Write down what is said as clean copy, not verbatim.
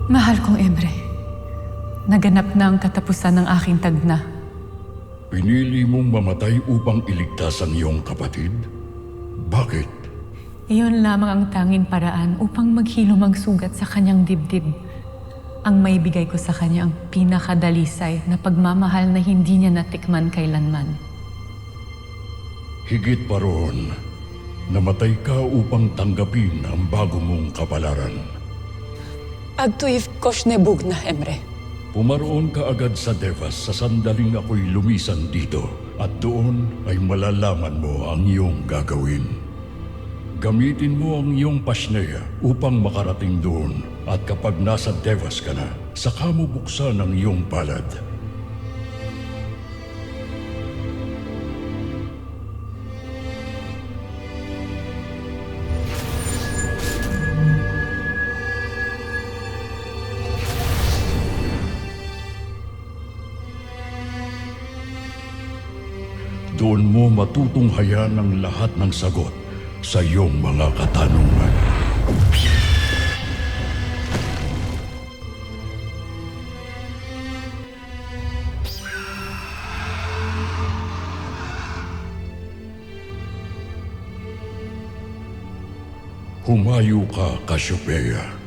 Mahal kong Emre, naganap na ang katapusan ng aking tagna. Pinili mong mamatay upang iligtas ang iyong kapatid? Bakit? Iyon lamang ang tanging paraan upang maghilom ang sugat sa kanyang dibdib. Ang maibigay ko sa kanya ang pinakadalisay na pagmamahal na hindi niya natikman kailanman. Higit pa roon, namatay ka upang tanggapin ang bago mong kapalaran. Agtuif Koshnebug na, Emre. Pumaroon ka agad sa Devas sa sandaling ako'y lumisan dito at doon ay malalaman mo ang iyong gagawin. Gamitin mo ang iyong pasneya upang makarating doon at kapag nasa Devas ka na, saka mo buksan ang iyong palad. Doon mo matutunghayan ang lahat ng sagot sa iyong mga katanungan. Humayo ka, Cassiopeia.